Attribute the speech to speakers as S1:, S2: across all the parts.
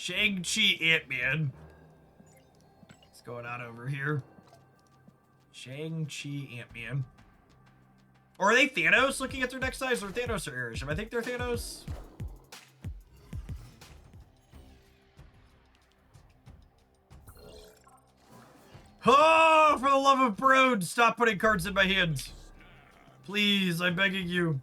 S1: Shang-Chi Ant-Man. What's going on over here? Shang-Chi Ant-Man. Or are they Thanos looking at their neck size? Or Thanos or Airship? I think they're Thanos. Oh, for the love of Brood, stop putting cards in my hands. Please, I'm begging you.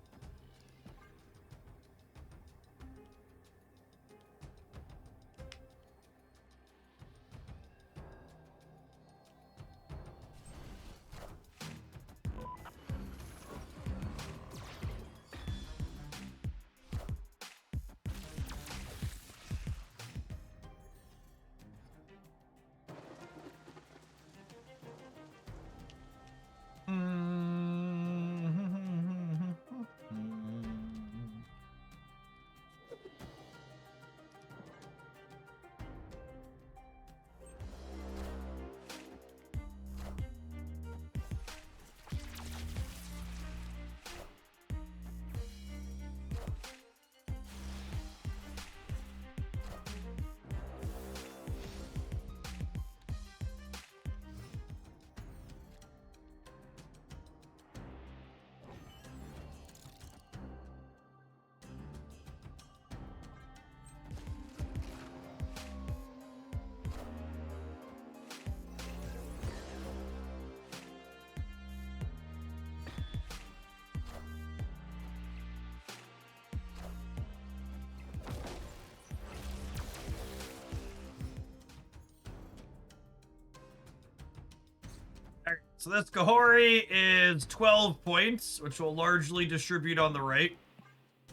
S1: So this Kahori is 12 points, which will largely distribute on the right.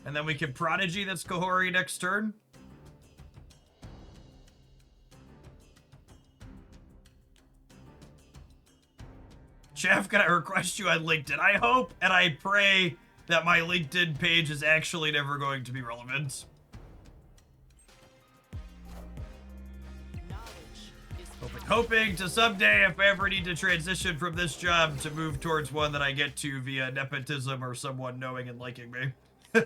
S1: And then we can Prodigy that's Kahori next turn. Jeff, can I request you on LinkedIn? I hope and I pray that my LinkedIn page is actually never going to be relevant. Hoping to someday, if I ever need to transition from this job, to move towards one that I get to via nepotism or someone knowing and liking me. Do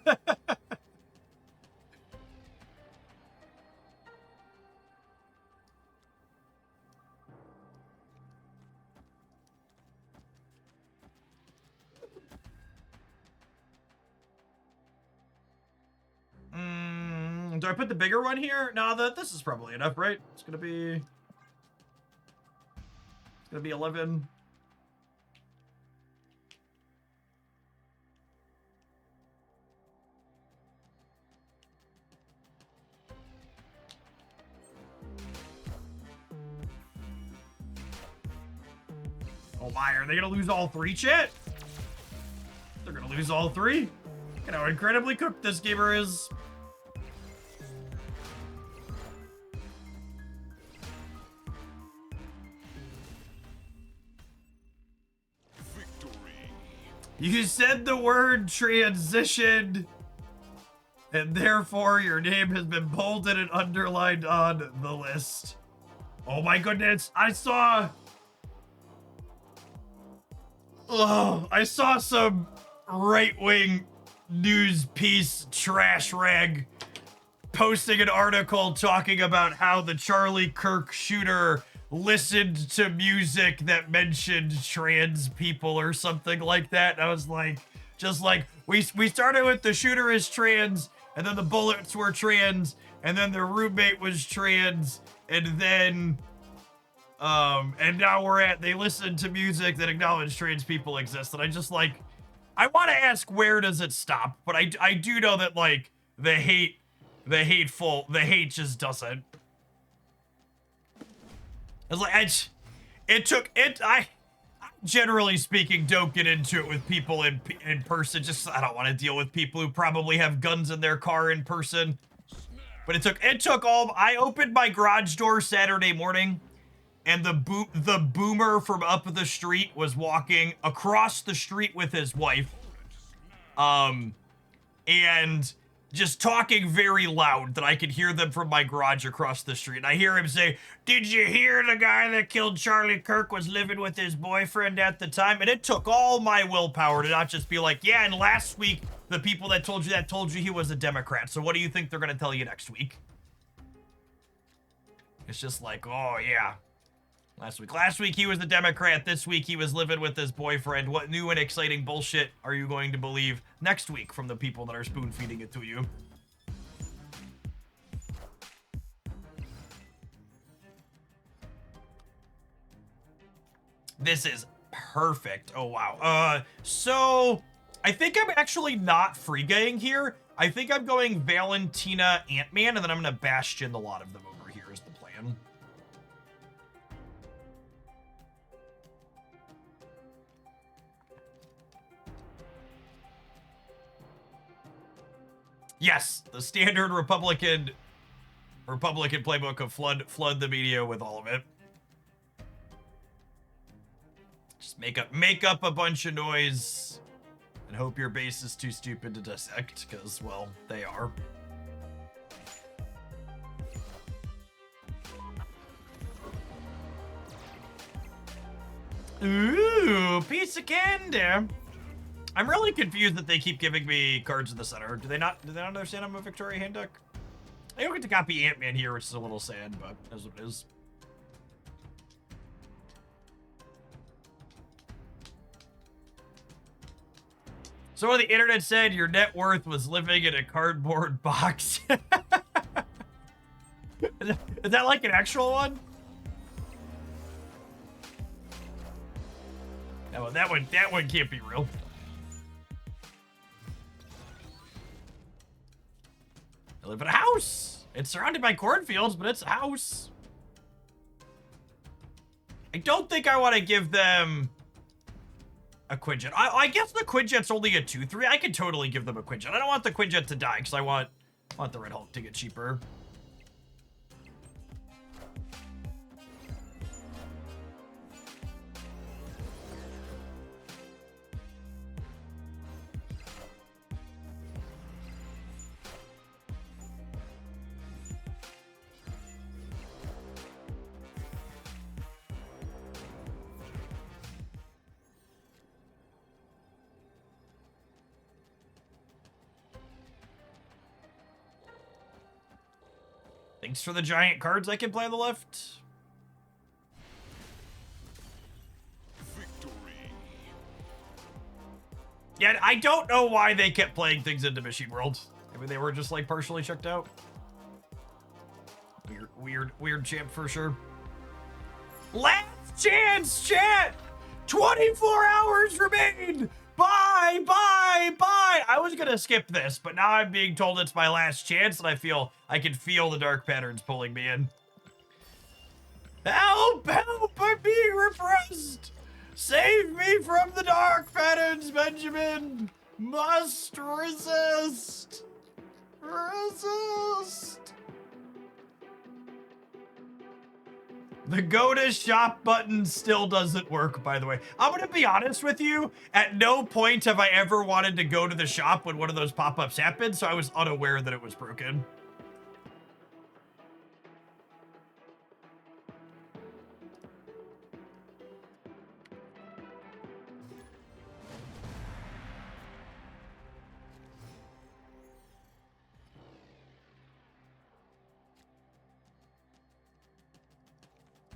S1: I put the bigger one here? No, this is probably enough, right? It's gonna be 11. Oh my, are they gonna lose all three, chat? They're gonna lose all three? Look at how incredibly cooked this gamer is. You said the word transition, and therefore your name has been bolded and underlined on the list. Oh my goodness, I saw some right-wing news piece trash rag posting an article talking about how the Charlie Kirk shooter listened to music that mentioned trans people or something like that. And I was like, we started with the shooter is trans, and then the bullets were trans, and then the roommate was trans, and then and now we're at they listened to music that acknowledged trans people exist. And I just like, I want to ask where does it stop, but I do know that like the hate just doesn't. It's like I generally speaking don't get into it with people in person. Just I don't want to deal with people who probably have guns in their car in person. But it took all. I opened my garage door Saturday morning, and the boomer from up the street was walking across the street with his wife, and just talking very loud that I could hear them from my garage across the street. And I hear him say, "Did you hear the guy that killed Charlie Kirk was living with his boyfriend at the time?" And it took all my willpower to not just be like, yeah, and last week, the people that told you he was a Democrat. So what do you think they're going to tell you next week? It's just like, oh yeah. Last week he was the Democrat. This week he was living with his boyfriend. What new and exciting bullshit are you going to believe next week from the people that are spoon feeding it to you? This is perfect. Oh, wow. So I think I'm actually not free gaying here. I think I'm going Valentina Ant-Man, and then I'm going to Bastion a lot of them over here is the plan. Yes, the standard Republican playbook of flood the media with all of it. Just make up a bunch of noise and hope your base is too stupid to dissect, because, well, they are. Ooh, piece of candy. I'm really confused that they keep giving me cards in the center. Do they not understand I'm a Victoria hand deck? I don't get to copy Ant-Man here, which is a little sad, but that's what it is. So the internet said your net worth was living in a cardboard box. Is that like an actual one? No, that one can't be real. I live in a house. It's surrounded by cornfields, but it's a house. I don't think I want to give them a Quinjet. I guess the Quinjet's only a 2/3. I could totally give them a Quinjet. I don't want the Quinjet to die because I want the Red Hulk to get cheaper. Thanks for the giant cards I can play on the left. Victory. Yeah, I don't know why they kept playing things into Machine World. Maybe they were just like partially checked out. Weird champ for sure. Last chance, chat! 24 hours remain! Bye! I was gonna skip this, but now I'm being told it's my last chance, and I can feel the dark patterns pulling me in. Help! I'm being repressed! Save me from the dark patterns, Benjamin! Must resist! Resist! The go to shop button still doesn't work, by the way. I'm gonna be honest with you. At no point have I ever wanted to go to the shop when one of those pop-ups happened, so I was unaware that it was broken.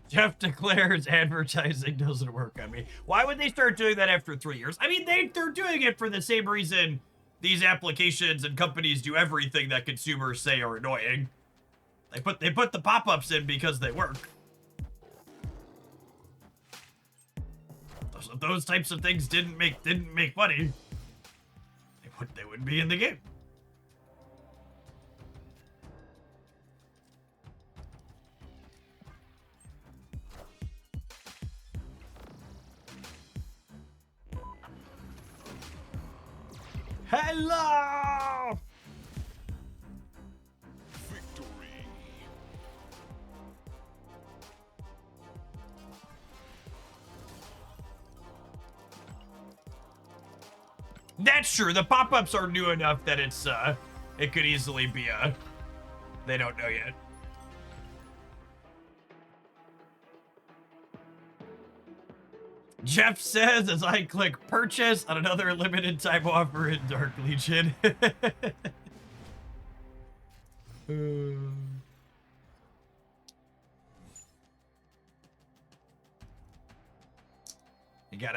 S1: Jeff declares advertising doesn't work on me. Why would they start doing that after 3 years? I mean, they're doing it for the same reason these applications and companies do everything that consumers say are annoying. They put the pop-ups in because they work. If those types of things didn't make money, they wouldn't be in the game. Hello! Victory. That's true. The pop-ups are new enough that it could easily be they don't know yet. Jeff says as I click purchase on another limited time offer in Dark Legion.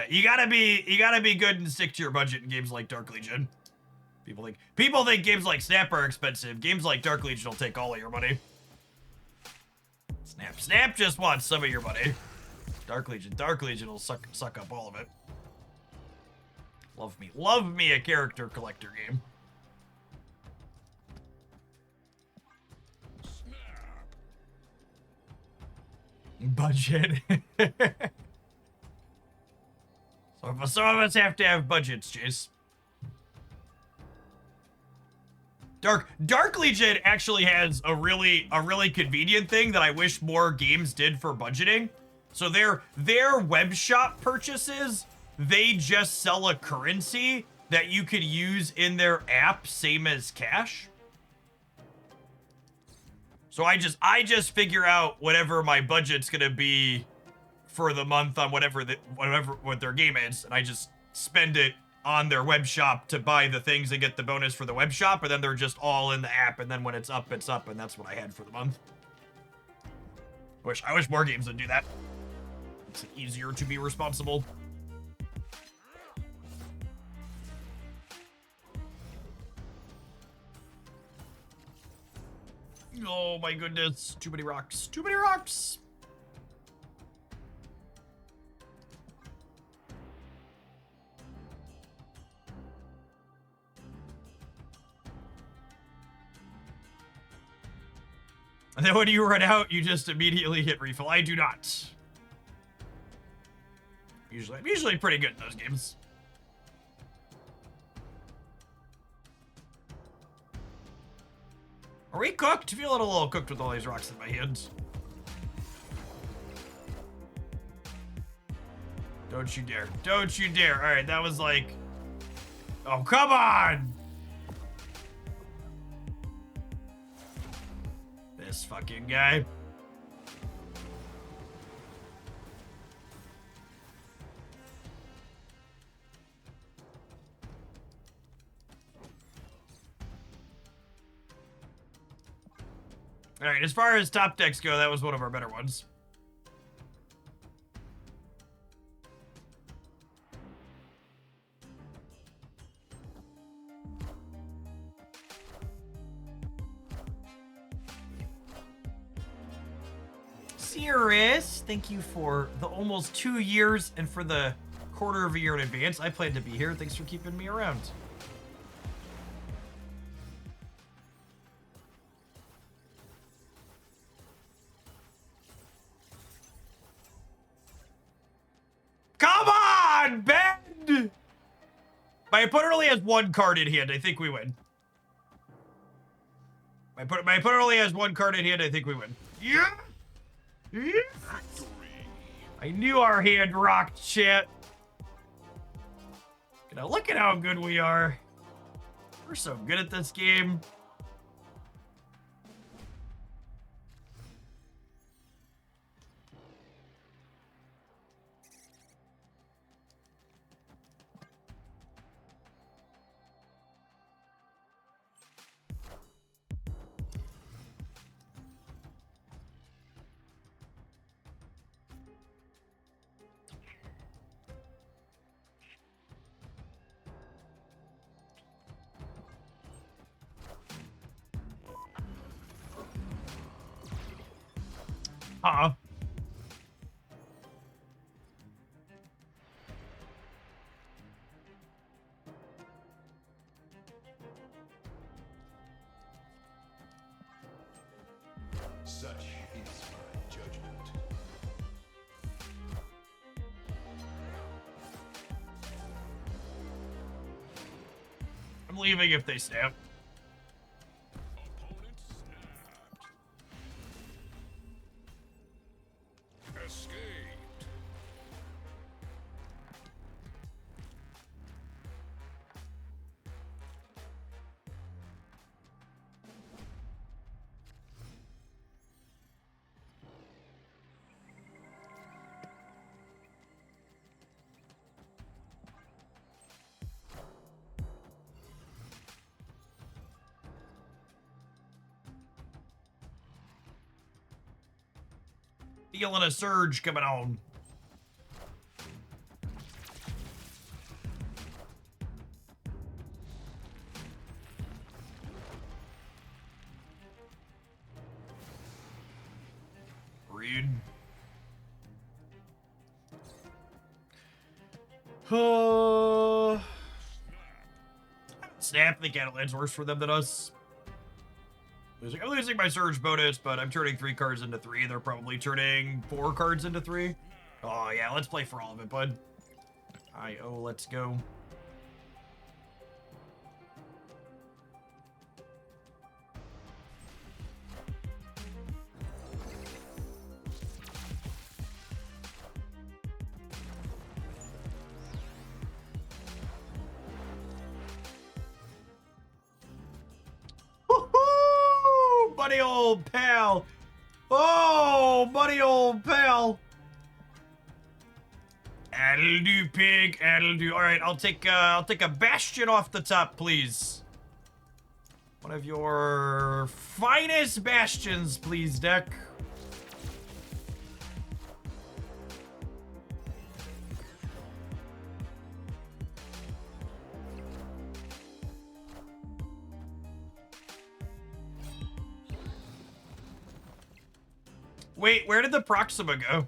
S1: You gotta be good and stick to your budget in games like Dark Legion. People think games like Snap are expensive. Games like Dark Legion will take all of your money. Snap just wants some of your money. Dark Legion will suck up all of it. Love me a character collector game. Budget. Some of us have to have budgets, Chase. Dark Legion actually has a really convenient thing that I wish more games did for budgeting. So their web shop purchases, they just sell a currency that you could use in their app, same as cash. So I just figure out whatever my budget's gonna be for the month on what their game is, and I just spend it on their web shop to buy the things and get the bonus for the web shop, and then they're just all in the app, and then when it's up, and that's what I had for the month. I wish more games would do that. It's easier to be responsible. Oh my goodness, too many rocks. Too many rocks! And then when you run out, you just immediately hit refill. I do not. I'm usually pretty good in those games. Are we cooked? I feel a little cooked with all these rocks in my hands. Don't you dare. Don't you dare. All right, that was like... Oh, come on! This fucking guy. All right, as far as top decks go, that was one of our better ones. Cirrus, thank you for the almost 2 years and for the quarter of a year in advance. I plan to be here. Thanks for keeping me around. Come on, Ben! My opponent only has one card in hand. I think we win. My opponent only has one card in hand. I think we win. Yeah! Yes! I knew our hand rocked, chat. Now look at how good we are. We're so good at this game. Uh-uh.
S2: Such is my judgment.
S1: I'm leaving if they snap.
S2: Opponent snapped. Escaped.
S1: Feeling a surge coming on. dude. Snap, the Catalan's worse for them than us. I'm losing my surge bonus, but I'm turning 3 cards into 3. They're probably turning 4 cards into 3. Oh, yeah, let's play for all of it, bud. I-O, let's go. Woohoo! Buddy old pal. Oh, buddy old pal. That'll do, pig. That'll do. All right, I'll take a Bastion off the top, please. One of your finest Bastions, please, deck. Wait, where did the Proxima go?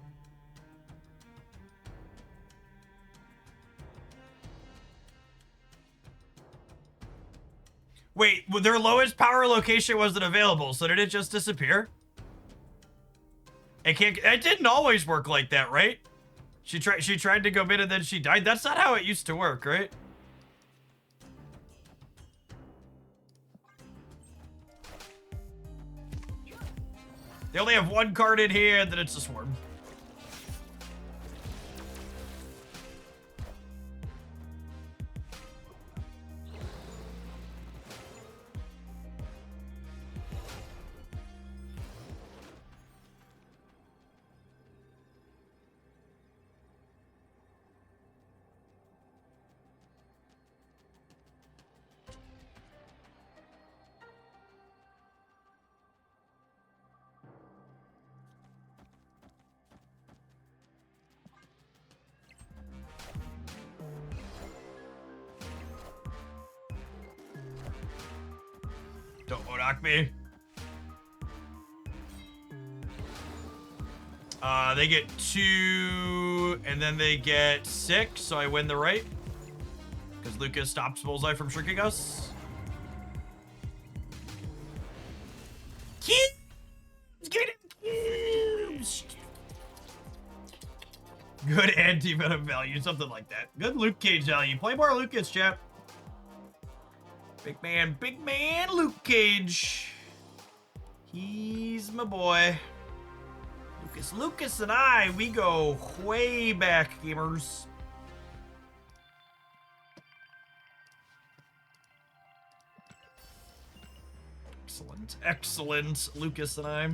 S1: Wait, their lowest power location wasn't available, so did it just disappear? It didn't always work like that, right? She tried to go mid and then she died. That's not how it used to work, right? They only have 1 card in here, and then it's a swarm. Don't Modoc me. They get 2, and then they get 6, so I win the right. Because Lucas stops Bullseye from shrinking us. Cubes! Get him, cubes! Good anti-venom value, something like that. Good Luke Cage value. Play more Lucas, chat. Big man, Luke Cage. He's my boy. Lucas and I, we go way back, gamers. Excellent, Lucas and I.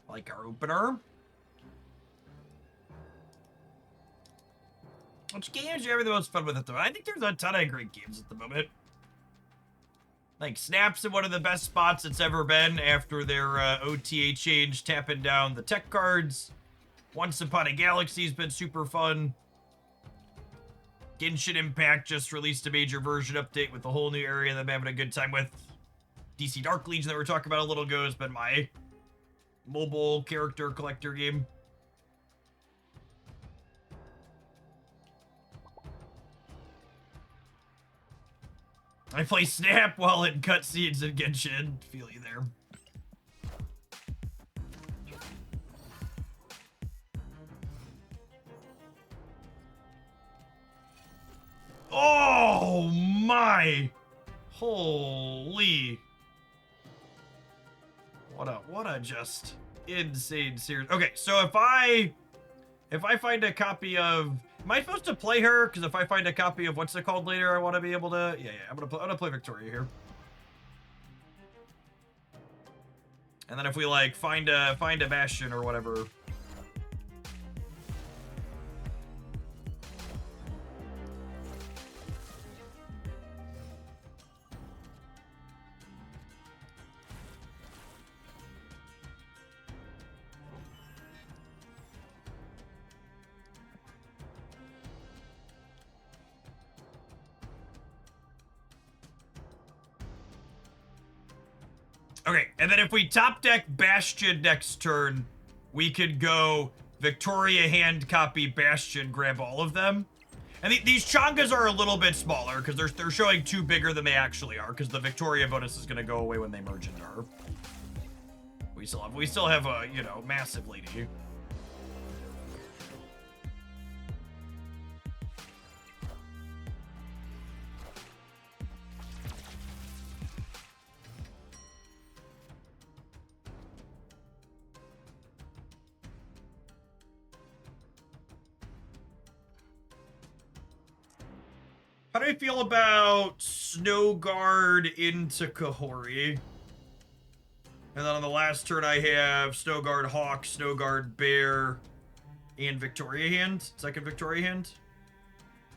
S1: Like our opener. Which games are you having the most fun with at the moment? I think there's a ton of great games at the moment. Like Snap's in one of the best spots it's ever been after their OTA change, tapping down the tech cards. Once Upon a Galaxy's been super fun. Genshin Impact just released a major version update with a whole new area that I'm having a good time with. DC Dark Legion that we were talking about a little ago has been my mobile character collector game. I play Snap while in cutscenes and Genshin. Feel you there. Oh my! Holy! What a just insane series. Okay, so if I find a copy of, am I supposed to play her? Because if I find a copy of what's it called later, I want to be able to. Yeah, I'm gonna play Victoria here. And then if we like find a Bastion or whatever. Okay, and then if we top deck Bastion next turn, we could go Victoria hand copy Bastion, grab all of them. And these Changas are a little bit smaller because they're showing 2 bigger than they actually are because the Victoria bonus is gonna go away when they merge into her. We still have a, you know, massive lady. How do I feel about Snow Guard into Kahori? And then on the last turn I have Snow Guard Hawk, Snow Guard Bear, and Victoria Hand. Second Victoria Hand.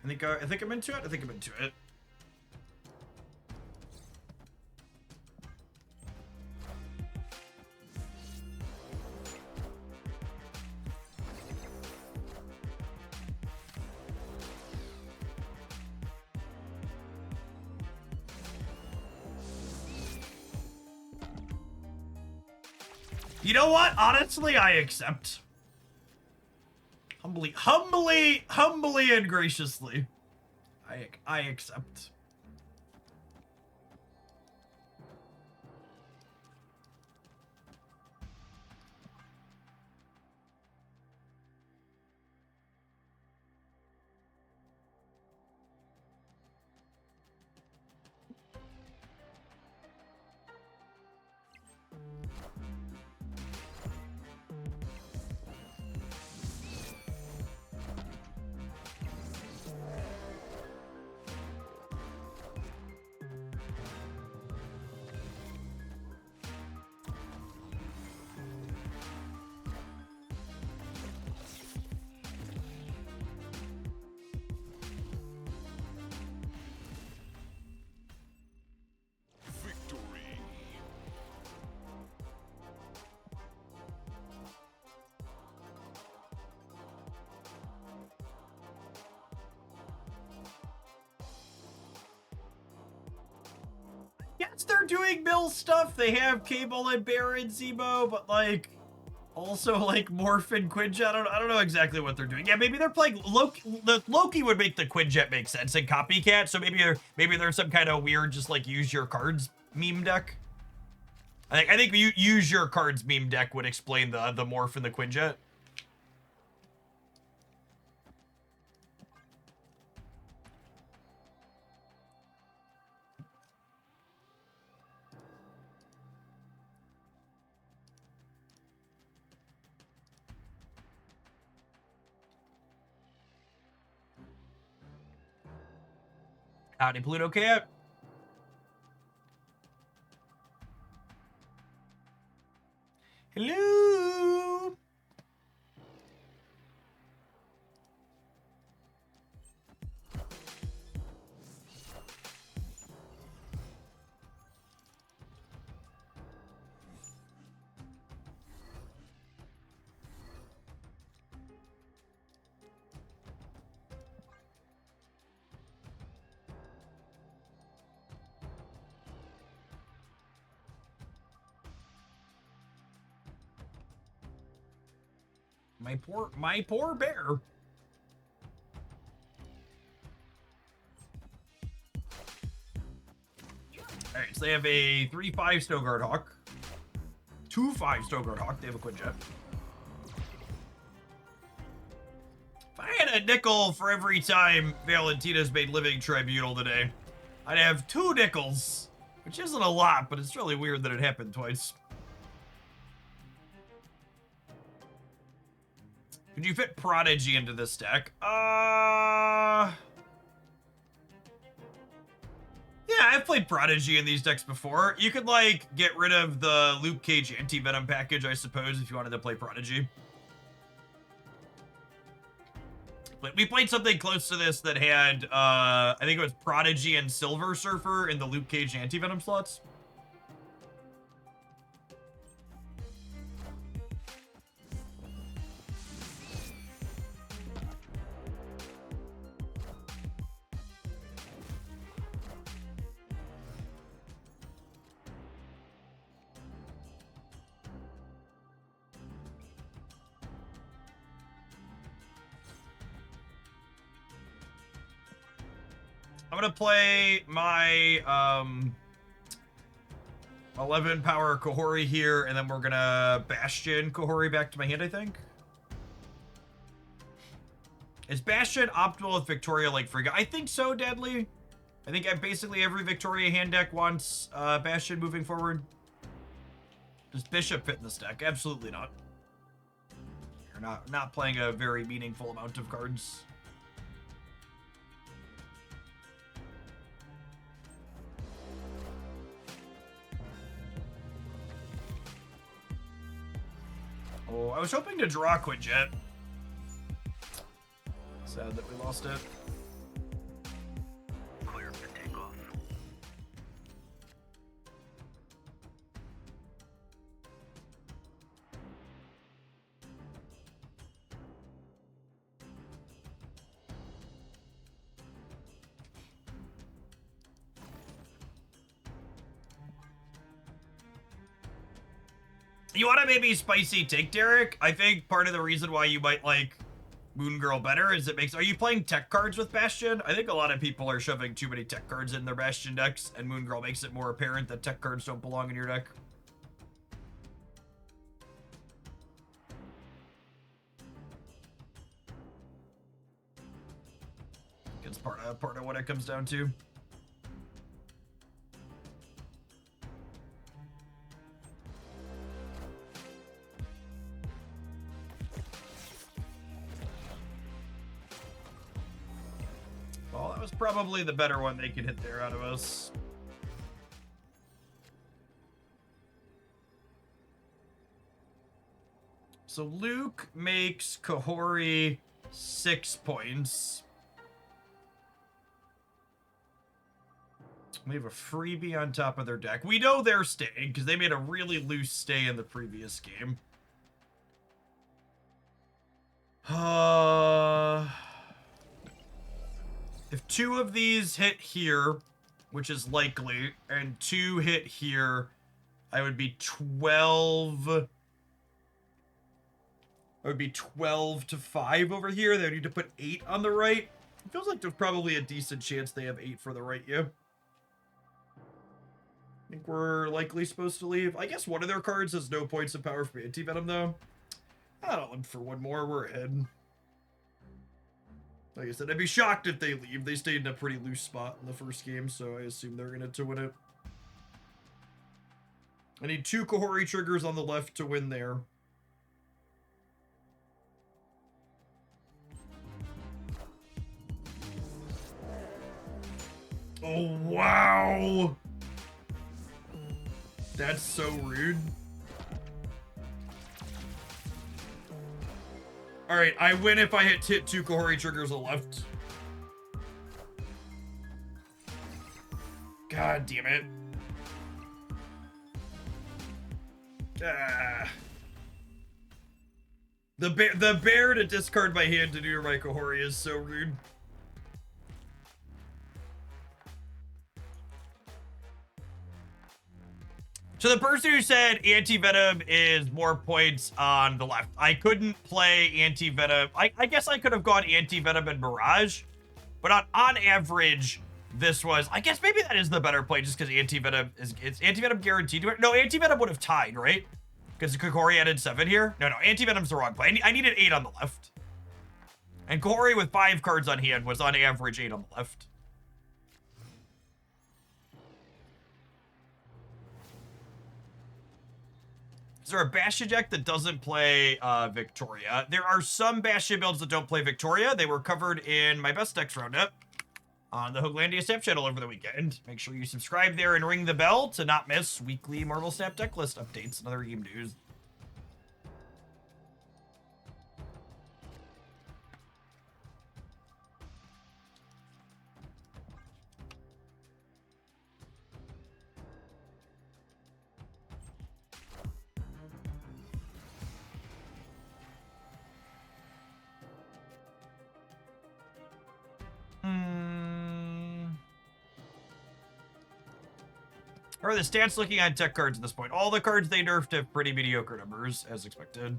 S1: I think I'm into it. I think I'm into it. You know what? Honestly, I accept. Humbly and graciously. I accept.
S2: Victory.
S1: Yes, they're doing mill stuff. They have Cable and Bear and Zemo, but like also like Morph and Quinjet. I don't know exactly what they're doing. Yeah, maybe they're playing Loki. The Loki would make the Quinjet make sense and Copycat. So maybe there's some kind of weird just like use your cards meme deck. I think you use your cards meme deck would explain the Morph and the Quinjet. Howdy, Pluto Cat. Hello. My poor bear. All right, so they have a 3/5 Snowguard Hawk. 2/5 Snowguard Hawk. They have a Quinjet. If I had a nickel for every time Valentina's made Living Tribunal today, I'd have 2 nickels, which isn't a lot, but it's really weird that it happened twice. Could you fit Prodigy into this deck? Yeah, I've played Prodigy in these decks before. You could, like, get rid of the Luke Cage Anti-Venom package, I suppose, if you wanted to play Prodigy. But we played something close to this that had, I think it was Prodigy and Silver Surfer in the Luke Cage Anti-Venom slots. I'm gonna play my 11 power Kahori here, and then we're gonna Bastion Kahori back to my hand, I think. Is Bastion optimal with Victoria like Frigga? I think so, Deadly. I think basically every Victoria hand deck wants Bastion moving forward. Does Bishop fit in this deck? Absolutely not. You're not playing a very meaningful amount of cards. Oh, I was hoping to draw Quinjet. Sad that we lost it.
S3: Clear for takeoff.
S1: You want to maybe spicy take Derek? I think part of the reason why you might like Moon Girl better is it makes... Are you playing tech cards with Bastion? I think a lot of people are shoving too many tech cards in their Bastion decks, and Moon Girl makes it more apparent that tech cards don't belong in your deck. It's part of what it comes down to. Well, that was probably the better one they could hit there out of us. So Luke makes Kahori 6 points. We have a freebie on top of their deck. We know they're staying because they made a really loose stay in the previous game. If 2 of these hit here, which is likely, and 2 hit here, I would be 12. I would be 12 to 5 over here. They would need to put 8 on the right. It feels like there's probably a decent chance they have 8 for the right, yeah. I think we're likely supposed to leave. I guess one of their cards has no points of power for Anti-Venom, though. I don't look for one more. We're ahead. Like I said, I'd be shocked if they leave. They stayed in a pretty loose spot in the first game, so I assume they're going to win it. I need 2 Kahori triggers on the left to win there. Oh, wow! That's so rude. Alright, I win if I hit 2 Kahori triggers on the left. God damn it. Ah. The bear to discard my hand to do my Kahori is so rude. So the person who said Anti-Venom is more points on the left. I couldn't play Anti-Venom. I guess I could have gone Anti-Venom and Mirage. But on average, this was, I guess maybe that is the better play just because anti-venom it's anti-venom guaranteed to it. No, anti-venom would have tied, right? Because Kokori added 7 here. No, anti-venom's the wrong play. I needed 8 on the left. And Kokori with 5 cards on hand was on average 8 on the left. Is there a Bastion deck that doesn't play Victoria? There are some Bastion builds that don't play Victoria. They were covered in my best decks roundup on the Hooglandia Snap channel over the weekend. Make sure you subscribe there and ring the bell to not miss weekly Marvel Snap deck list updates and other game news. How are the stats looking on tech cards at this point? All the cards they nerfed have pretty mediocre numbers, as expected.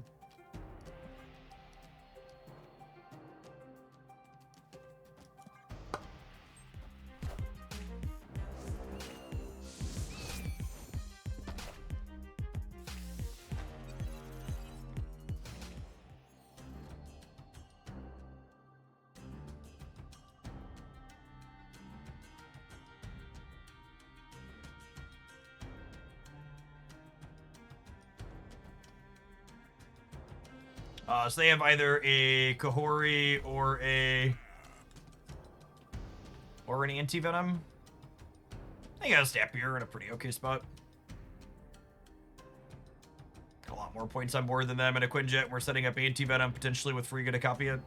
S1: So they have either a Kahori or an anti-venom. I think I got a Stapier in a pretty okay spot. Got a lot more points on board than them and a Quinjet. We're setting up anti-venom potentially with Frigga to copy it.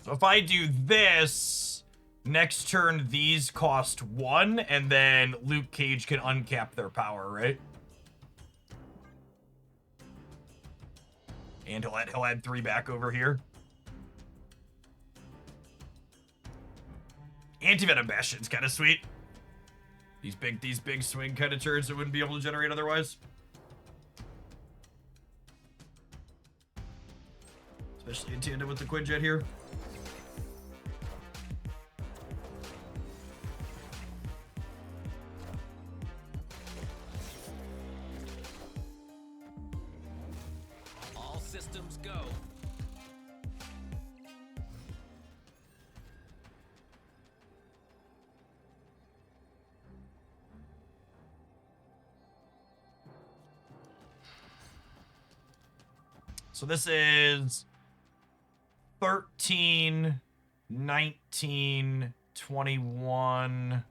S1: So if I do this, next turn these cost 1, and then Luke Cage can uncap their power, right? And he'll add 3 back over here. Anti-Venom Bastion's kind of sweet. These big swing kind of turns that wouldn't be able to generate otherwise. Especially in tandem with the Quinjet here.
S3: Systems go.
S1: So this is 13, 19, 21.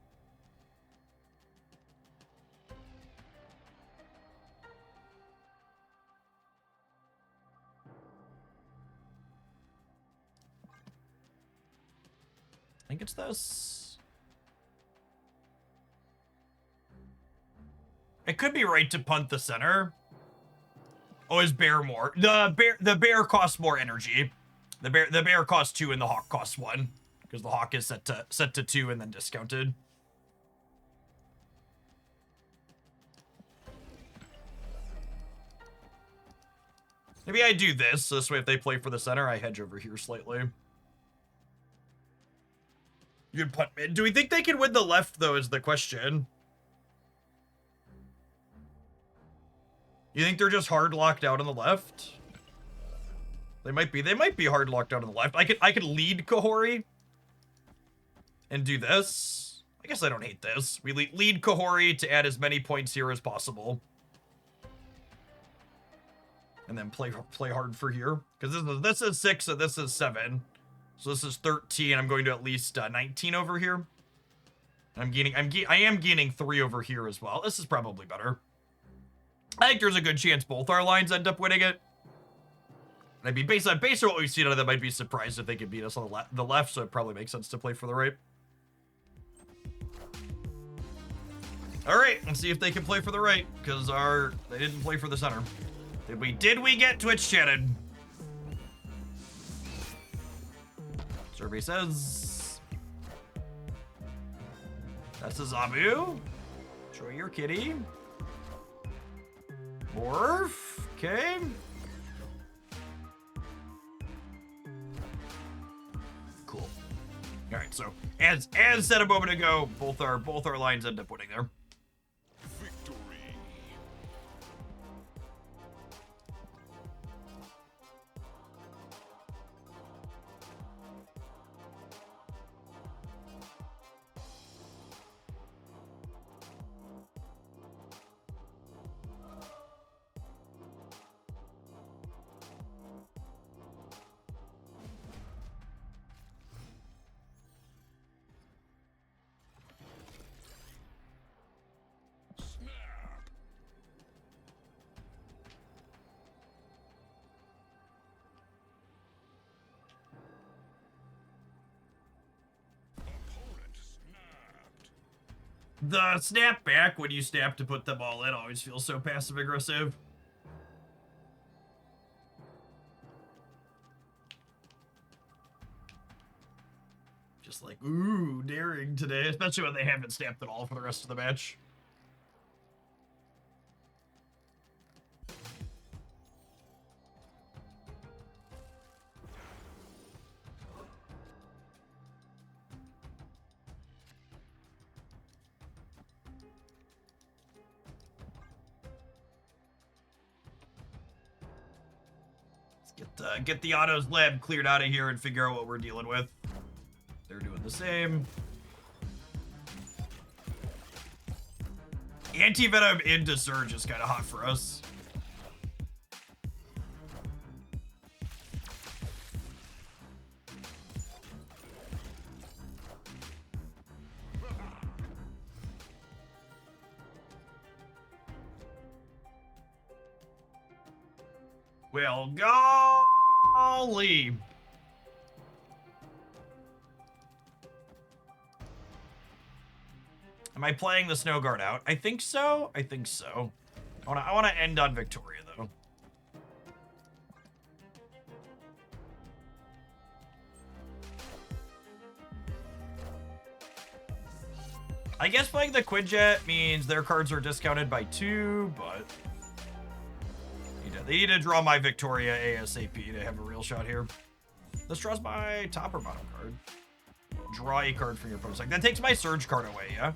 S1: I think it's this. It could be right to punt the center. Oh, is bear more? The bear costs more energy. The bear costs 2 and the hawk costs 1 because the hawk is set to 2 and then discounted. Maybe I do this. So this way, if they play for the center, I hedge over here slightly. You punt mid. Do we think they can win the left, though, is the question. You think they're just hard locked out on the left? They might be hard locked out on the left. I could lead Kahori and do this. I guess I don't hate this. We lead Kahori to add as many points here as possible. and then play hard for here. Because this is 6 and this is 7. So this is 13. I'm going to at least 19 over here. I am gaining 3 over here as well. This is probably better. I think there's a good chance both our lines end up winning it. I mean, based on what we've seen out of them, I'd be surprised if they could beat us on the left, so it probably makes sense to play for the right. All right, let's see if they can play for the right, because they didn't play for the center. Did we get Twitch chatted? Survey says that's a Zabu. Show your kitty. Morph. Okay. Cool. All right. So as said a moment ago, both our lines end up winning there.
S2: Victory.
S1: The snap back when you snap to put them all in always feels so passive aggressive. Just like, ooh, daring today, especially when they haven't snapped at all for the rest of the match. Get the autos lab cleared out of here and figure out what we're dealing with. They're doing the same. Anti-venom into Surge is kind of hot for us. Well, golly. Am I playing the Snow Guard out? I think so. I think so. I want to end on Victoria, though. I guess playing the Quinjet means their cards are discounted by 2, but... They need to draw my Victoria ASAP to have a real shot here. This draws my top or bottom card. Draw a card from your opponent's deck. That takes my Surge card away, yeah?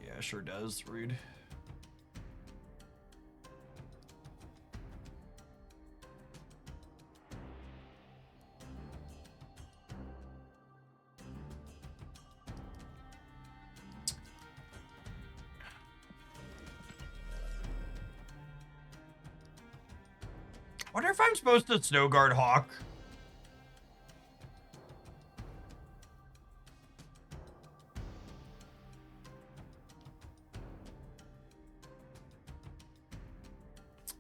S1: Yeah, sure does. Rude. I wonder if I'm supposed to Snow Guard Hawk.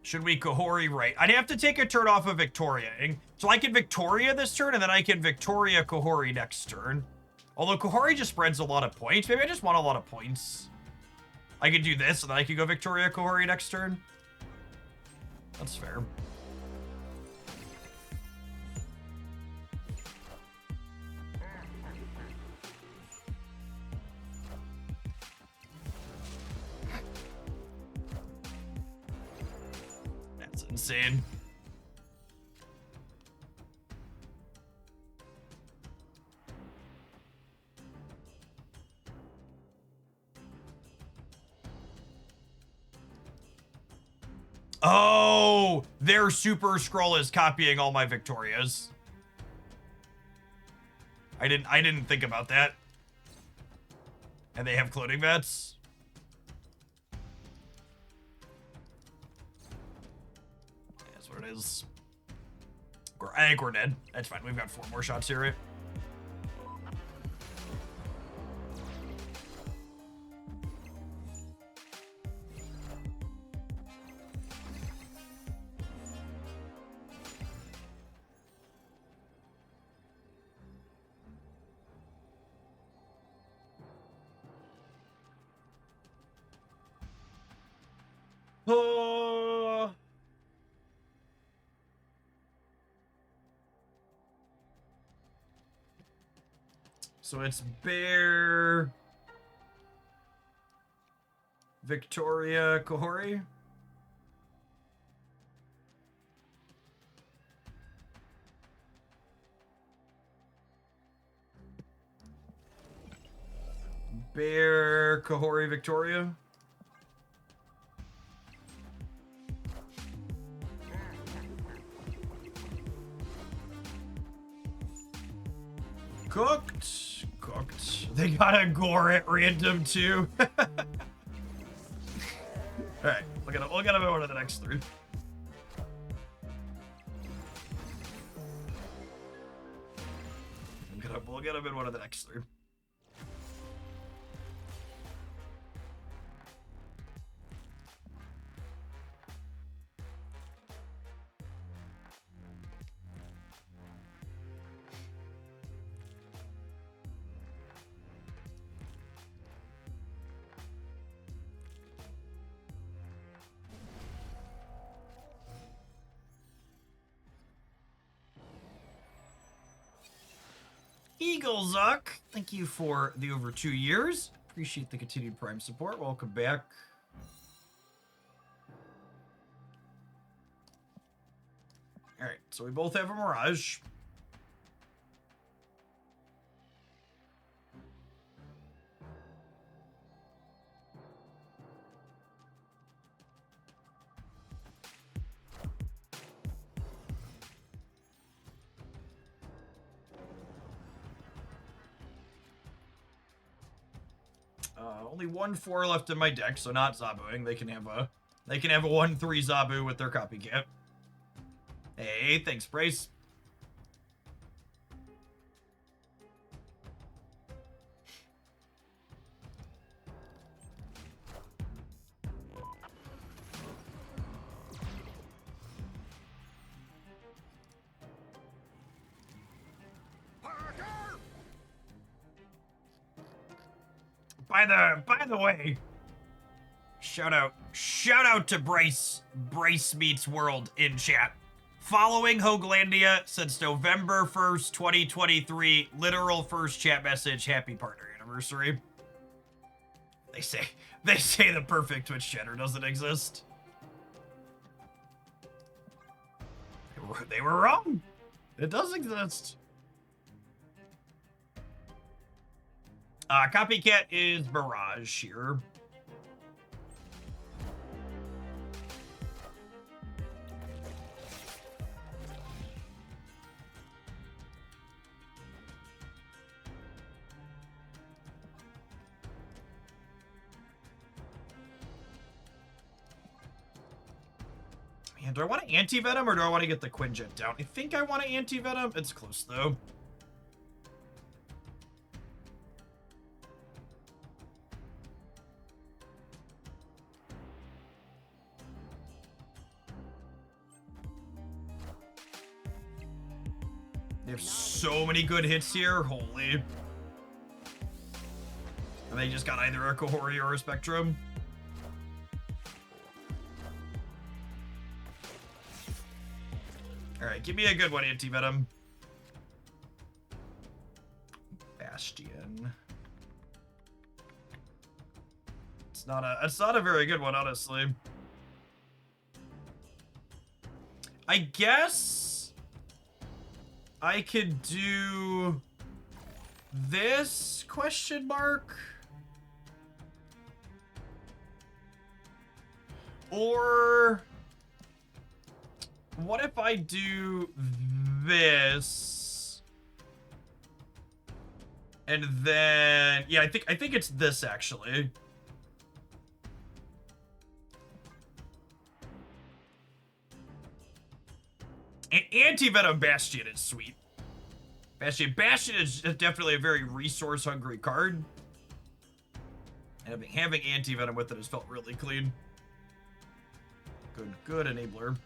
S1: Should we Kahori right? I'd have to take a turn off of Victoria. So I can Victoria this turn, and then I can Victoria Kahori next turn. Although Kahori just spreads a lot of points. Maybe I just want a lot of points. I could do this, and then I could go Victoria Kahori next turn. That's fair. Insane. Oh, their super scroll is copying all my Victorias. I didn't think about that. And they have clothing vets. That's what it is. I think we're dead. That's fine. We've got 4 more shots here, right? Oh. So it's Bear, Victoria, Kahori. Bear, Kahori, Victoria. Cooked. They got a gore at random too. Alright, we'll get him over to the next 3. We'll get him in one of the next 3. Eagle Zuck, thank you for the over 2 years. Appreciate the continued Prime support. Welcome back. Alright, so we both have a Mirage. Only 1/4 left in my deck, so not Zabuing. They can have a 1/3 Zabu with their copycat. Hey, thanks, Brace. By the way, shout out to Brace Meets World in chat. Following Hoaglandia since November 1st, 2023, literal first chat message, happy partner anniversary. They say the perfect Twitch chatter doesn't exist. They were wrong. It does exist. Copycat is Barrage here. Man, do I want to anti-venom or do I want to get the Quinjet down? I think I want to anti-venom. It's close though. They have so many good hits here. Holy. And they just got either a Kahori or a Spectrum. Alright, give me a good one, Anti-Venom. Bastion. It's not a very good one, honestly. I guess I could do this question mark. Or what if I do this? And then yeah, I think it's this actually. Anti-Venom Bastion is sweet. Bastion is definitely a very resource-hungry card. And having Anti-Venom with it has felt really clean. Good enabler.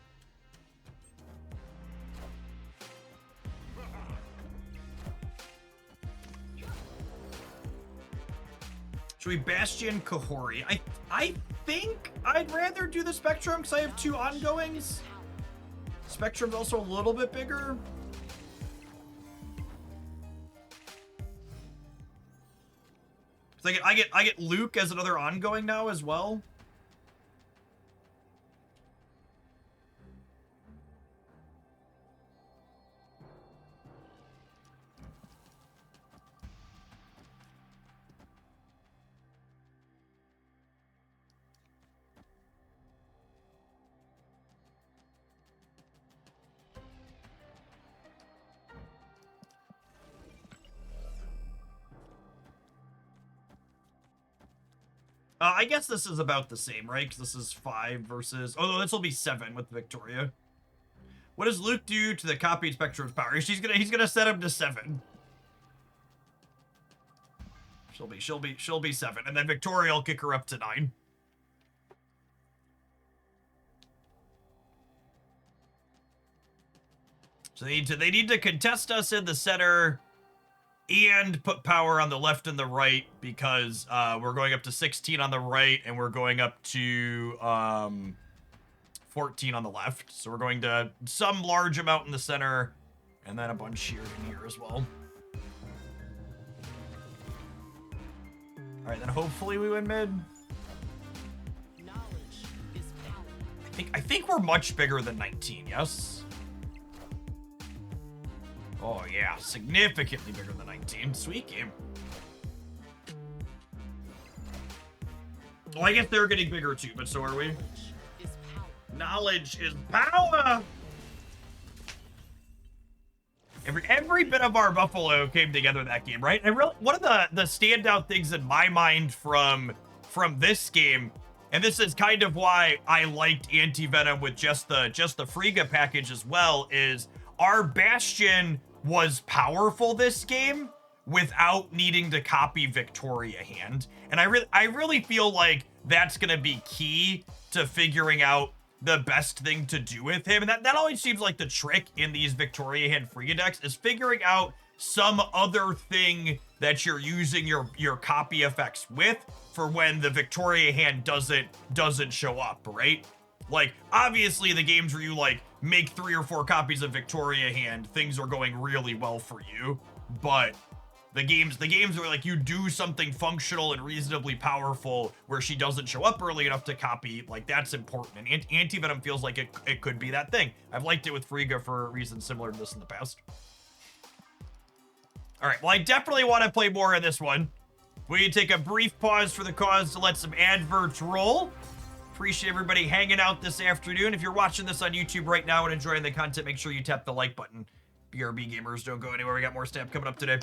S1: Should we Bastion Kahori? I think I'd rather do the Spectrum because I have 2 ongoings. Spectrum's also a little bit bigger. I get Luke as another ongoing now as well. I guess this is about the same, right? Because this is 5 versus... Oh, no, this will be 7 with Victoria. What does Luke do to the copied Spectrum's power? He's gonna set him to 7. She'll be 7, and then Victoria will kick her up to 9. So they need to contest us in the center and put power on the left and the right, because we're going up to 16 on the right and we're going up to 14 on the left. So we're going to some large amount in the center and then a bunch here and here as well. All right, then hopefully we win mid. I think we're much bigger than 19, yes? Oh yeah, significantly bigger than 19. Sweet game. Well, I guess they're getting bigger too, but so are we. Knowledge is power. Every bit of our Buffalo came together that game, right? And really, one of the standout things in my mind from this game, and this is kind of why I liked Anti-Venom with just the Frigga package as well, is our Bastion was powerful this game without needing to copy Victoria hand. And I really feel like that's gonna be key to figuring out the best thing to do with him. And that always seems like the trick in these Victoria hand Frigga decks, is figuring out some other thing that you're using your copy effects with for when the Victoria hand doesn't show up, right? Like, obviously the games where you like make 3 or 4 copies of Victoria hand, things are going really well for you. But the games where like you do something functional and reasonably powerful where she doesn't show up early enough to copy, like that's important. And Anti-Venom feels like it could be that thing. I've liked it with Frigga for reasons similar to this in the past. All right, well, I definitely want to play more of this one. We take a brief pause for the cause to let some adverts roll. Appreciate everybody hanging out this afternoon. If you're watching this on YouTube right now and enjoying the content, make sure you tap the like button. BRB gamers, don't go anywhere. We got more stamp coming up today.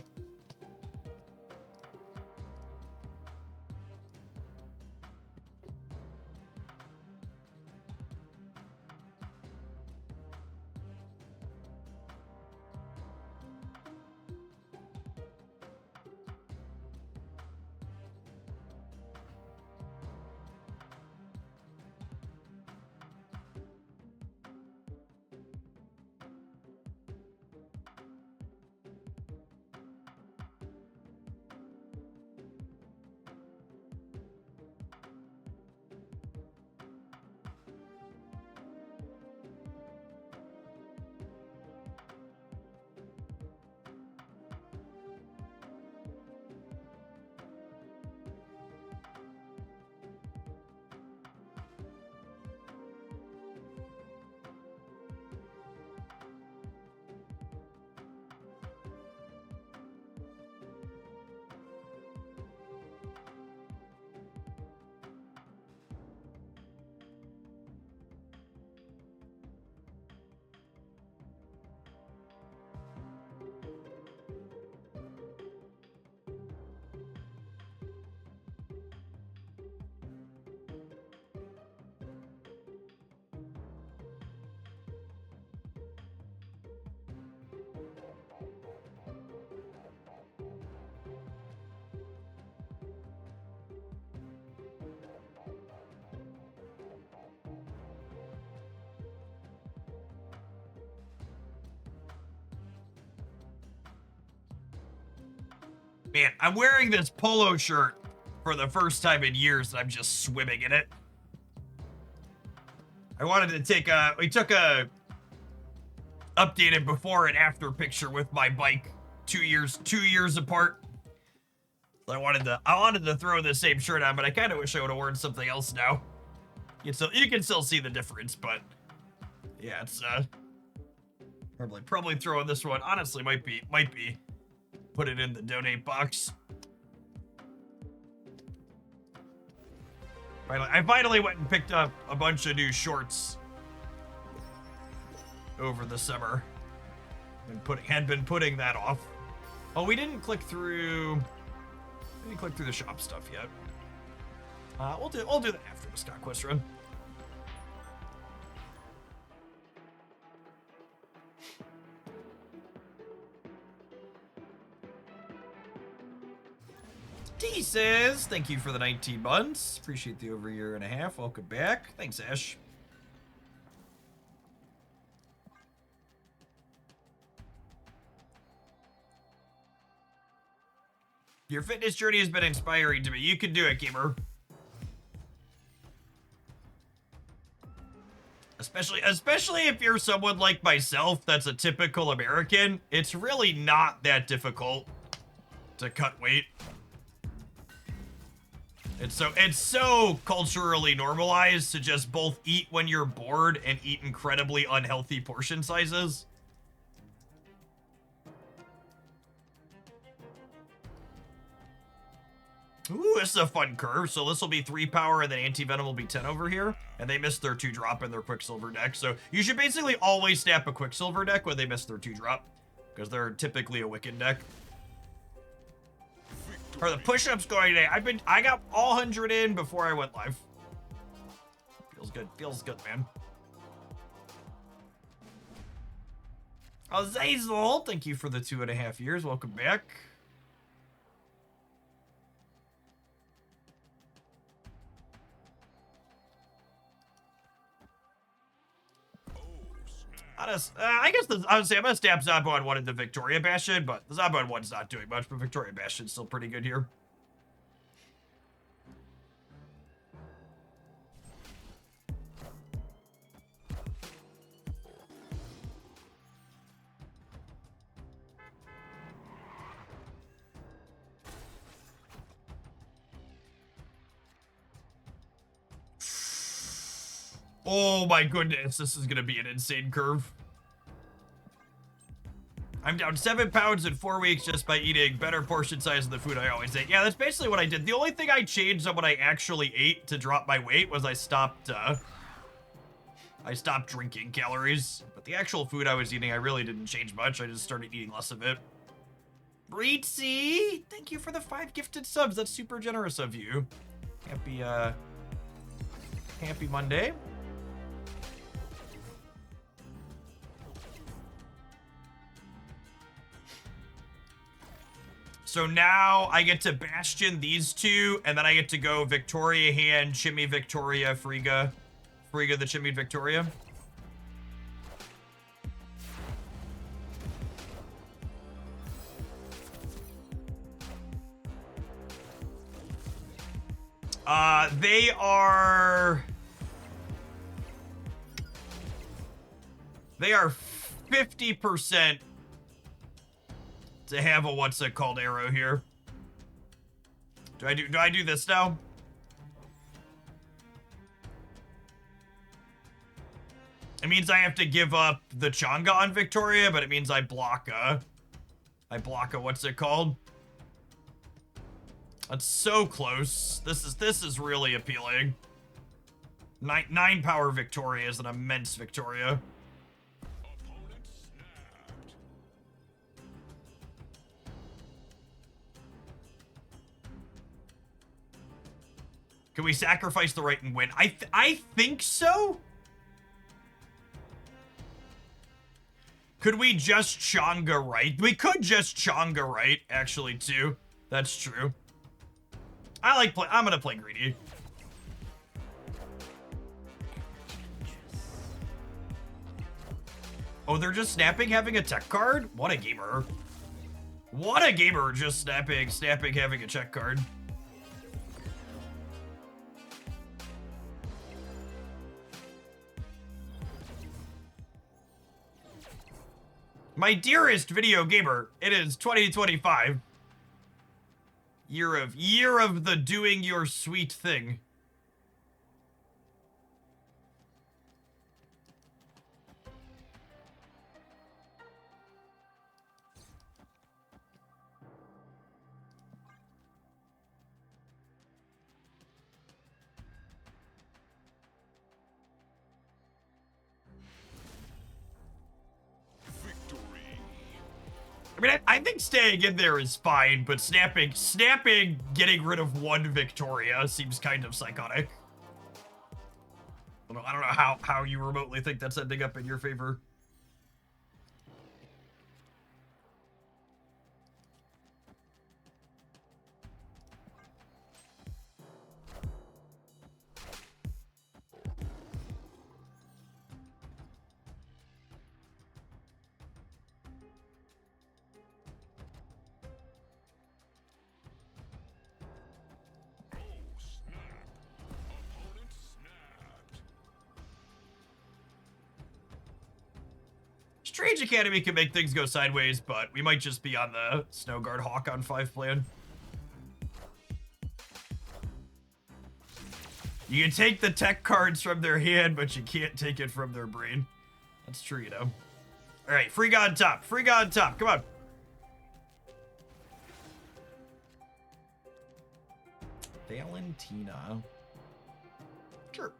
S1: Man, I'm wearing this polo shirt for the first time in years, and I'm just swimming in it. I wanted to take we took a updated before and after picture with my bike 2 years apart. So I wanted to throw the same shirt on, but I kind of wish I would have worn something else now. You can still see the difference, but yeah, it's probably throwing this one. Honestly, might be put it in the donate box. I finally went and picked up a bunch of new shorts over the summer. Had been putting that off. Oh, we didn't click through the shop stuff yet. We'll do that after the Scott Quest run. D says, thank you for the 19 months. Appreciate the over year and a half. Welcome back. Thanks, Ash. Your fitness journey has been inspiring to me. You can do it, gamer. Especially if you're someone like myself that's a typical American, it's really not that difficult to cut weight. It's so culturally normalized to just both eat when you're bored and eat incredibly unhealthy portion sizes. Ooh, this is a fun curve. So this will be 3 power and then anti-venom will be 10 over here. And they missed their 2-drop in their Quicksilver deck. So you should basically always snap a Quicksilver deck when they miss their 2-drop. Because they're typically a Wicked deck. Are the push-ups going today? I got all 100 in before I went live. Feels good, man. Azazel, thank you for the 2.5 years. Welcome back. I guess I would say I'm gonna stab Zobon 1 into Victoria Bastion, but the Zobon 1's not doing much, but Victoria Bastion's still pretty good here. Oh my goodness, this is gonna be an insane curve. I'm down 7 pounds in 4 weeks just by eating better portion size of the food I always ate. Yeah, that's basically what I did. The only thing I changed on what I actually ate to drop my weight was I stopped drinking calories. But the actual food I was eating, I really didn't change much. I just started eating less of it. Breedsy, thank you for the 5 gifted subs. That's super generous of you. Happy Monday. So now I get to Bastion these 2, and then I get to go Victoria Hand, Chimmy Victoria, Frigga the Chimmy Victoria. They are 50% to have a what's it called arrow here. Do I do this now? It means I have to give up the Changa on Victoria, but it means I block a what's it called? That's so close. This is really appealing. 9 power Victoria is an immense Victoria. Can we sacrifice the right and win? I think so. Could we just Changa right? We could just Changa right, actually, too. That's true. I'm gonna play greedy. Oh, they're just snapping having a tech card? What a gamer. What a gamer, just snapping, having a check card. My dearest video gamer, it is 2025. Year of the doing your sweet thing. I mean, I think staying in there is fine, but snapping, getting rid of one Victoria seems kind of psychotic. I don't know how you remotely think that's ending up in your favor. Strange Academy can make things go sideways, but we might just be on the Snowguard Hawk on 5 plan. You can take the tech cards from their hand, but you can't take it from their brain. That's true, you know. All right, free god top, come on. Valentina. Sure.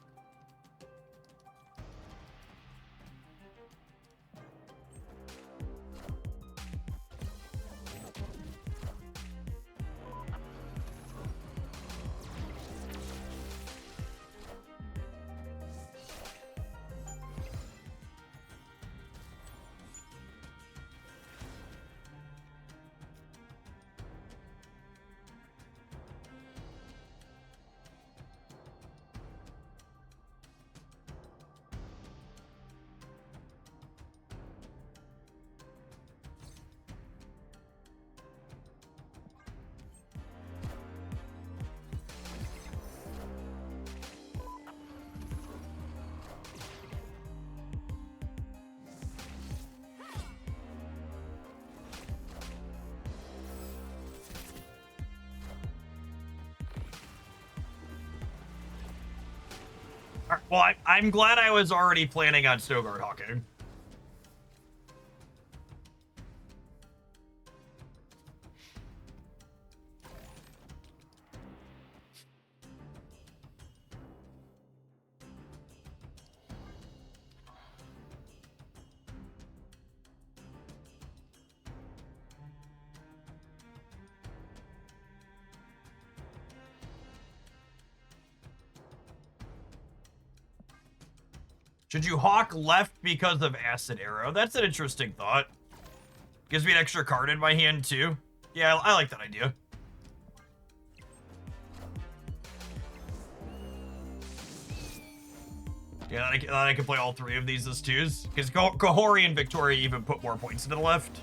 S1: Well, I'm glad I was already planning on Snowguard Hawking. Should you hawk left because of Acid Arrow? That's an interesting thought. Gives me an extra card in my hand, too. Yeah, I like that idea. Yeah, I can play all 3 of these as 2s. Because Kahori and Victoria even put more points into the left.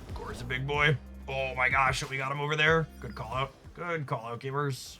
S1: Of course, a big boy. Oh my gosh, we got him over there. Good call out. Good call out, gamers.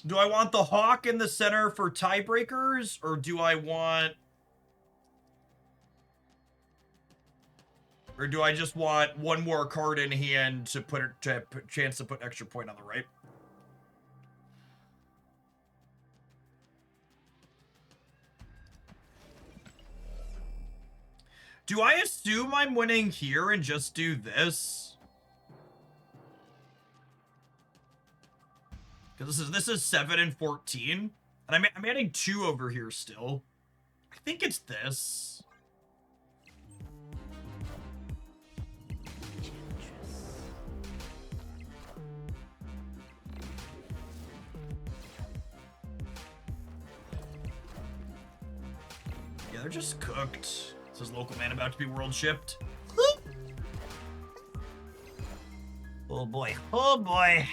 S1: Do I want the Hawk in the center for tiebreakers, or do I want... Or do I just want one more card in hand to put chance to put extra point on the right? Do I assume I'm winning here and just do this? Because this is 7 and 14, and And I'm adding 2 over here still. I think it's this. Yeah, they're just cooked. Says local man about to be world shipped. Oh boy. Oh boy.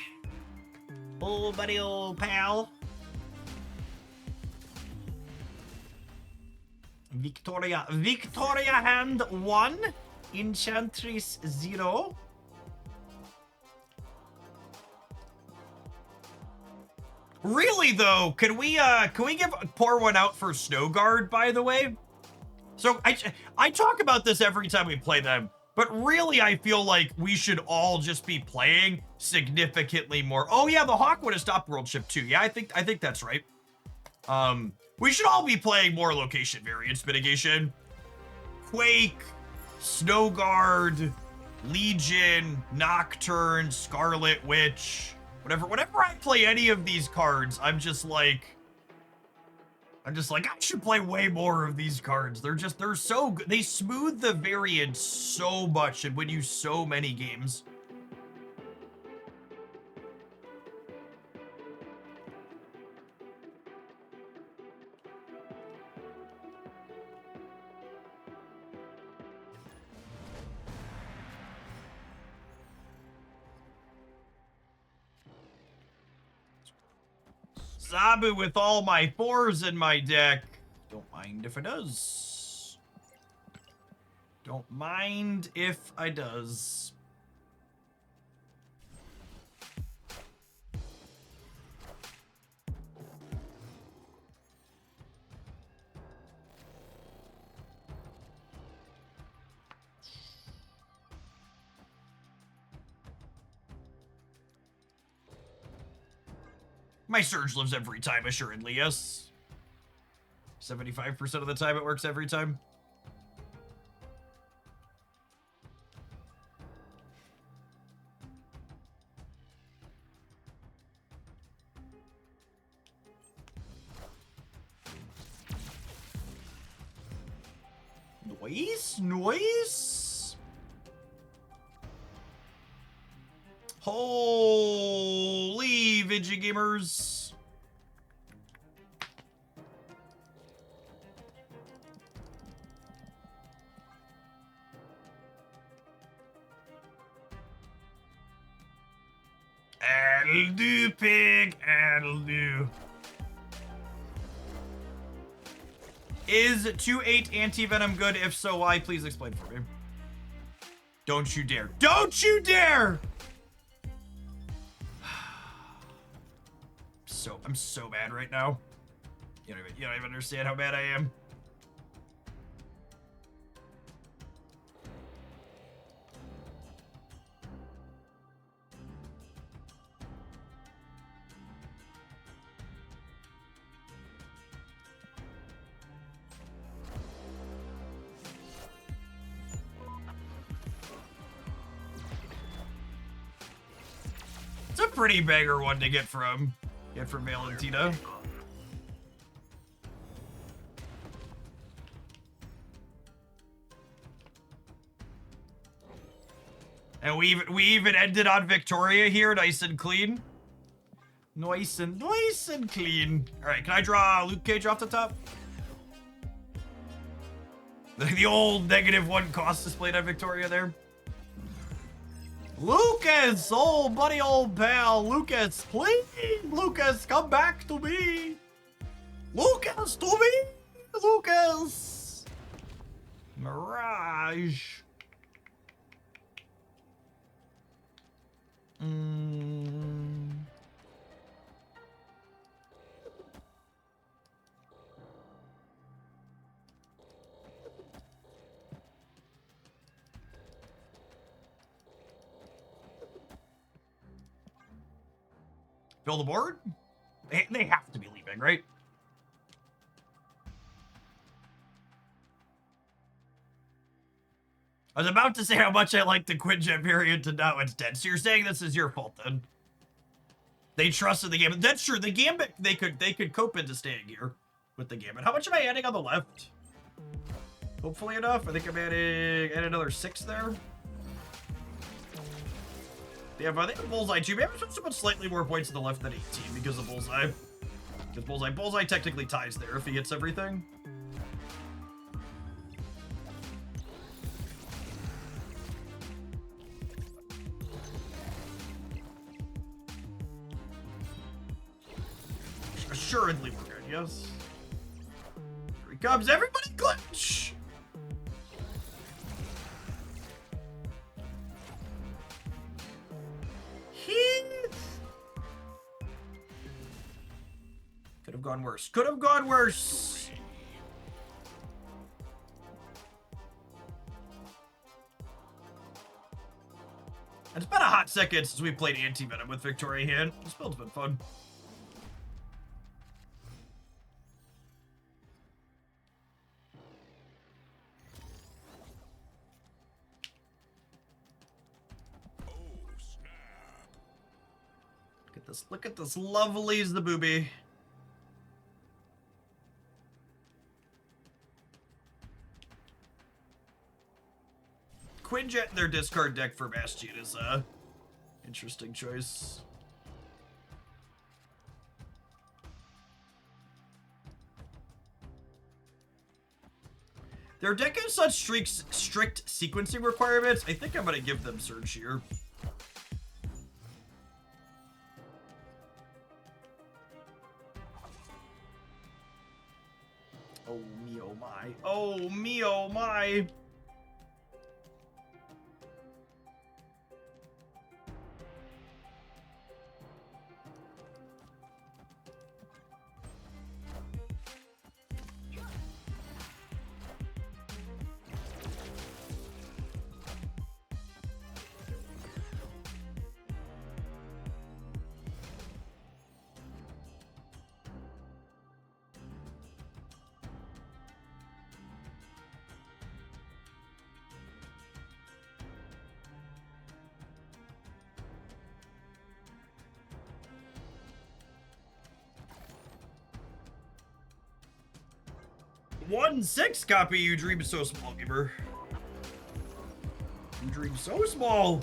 S1: Oh buddy old pal. Victoria hand 1. Enchantress 0. Really though, can we pour one out for Snowguard, by the way? So I talk about this every time we play them, but really I feel like we should all just be playing significantly more. Oh yeah, the Hawk would have stopped World Ship too. Yeah, I think that's right. We should all be playing more location variance mitigation. Quake, Snowguard, Legion, Nocturne, Scarlet Witch. Whenever I play any of these cards, I'm just like, I should play way more of these cards. They're so good. They smooth the variance so much and win you so many games. Zabu with all my 4s in my deck. Don't mind if it does. Don't mind if I does. My Surge lives every time, assuredly, yes. 75% of the time it works every time. Noise? Holy Vigi Gamers. I'll do, pig. I'll do. Is 2/8 anti-venom good? If so, why? Please explain for me. Don't you dare. Don't you dare! I'm so mad right now. You don't even understand how mad I am. It's a pretty banger one to get from Valentina. And we even ended on Victoria here, nice and clean. Nice and clean. All right, can I draw Luke Cage off the top? The old -1 cost displayed on Victoria there. Lucas, old buddy, old pal. Lucas, please, Lucas, come back to me. Lucas, to me, Lucas. Mirage. Fill the board? They have to be leaving, right? I was about to say how much I like the Quinjet variant, and now it's dead. So you're saying this is your fault, then? They trusted the Gambit. That's true. The Gambit, they could cope into staying here with the Gambit. How much am I adding on the left? Hopefully enough. I think I'm adding another 6 there. Yeah, but I think Bullseye too. Maybe I'm supposed to put slightly more points to the left than 18 because of Bullseye. Because Bullseye technically ties there if he hits everything. Assuredly we're good, yes. Here he comes, everybody glitch! Could have gone worse. Could have gone worse! It's been a hot second since we played Anti-Venom with Victoria hand. This build's been fun. Look at this lovely Zabooby. Quinjet in their discard deck for Bastion is a interesting choice. Their deck has such strict sequencing requirements. I think I'm gonna give them Surge here. Oh me, oh my. Oh me, oh my. One 6 copy. You dream so small, gamer. You dream so small.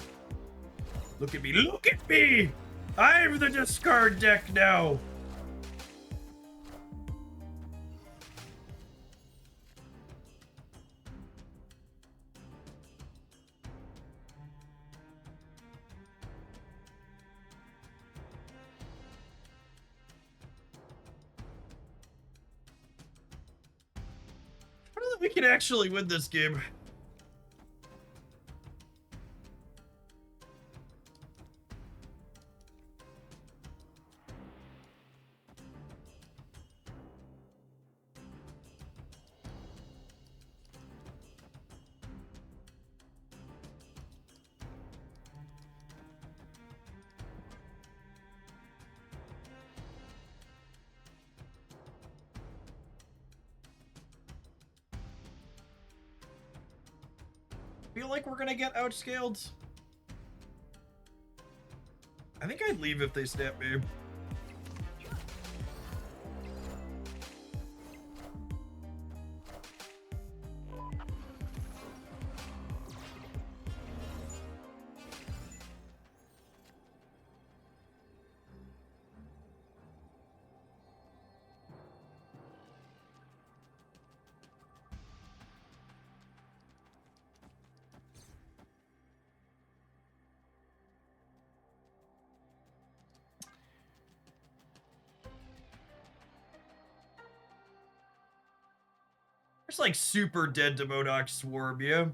S1: Look at me. Look at me. I'm the discard deck now. We can actually win this game. Feel like we're gonna get outscaled. I think I'd leave if they snap me. It's like super dead to Modok Swarm, yeah.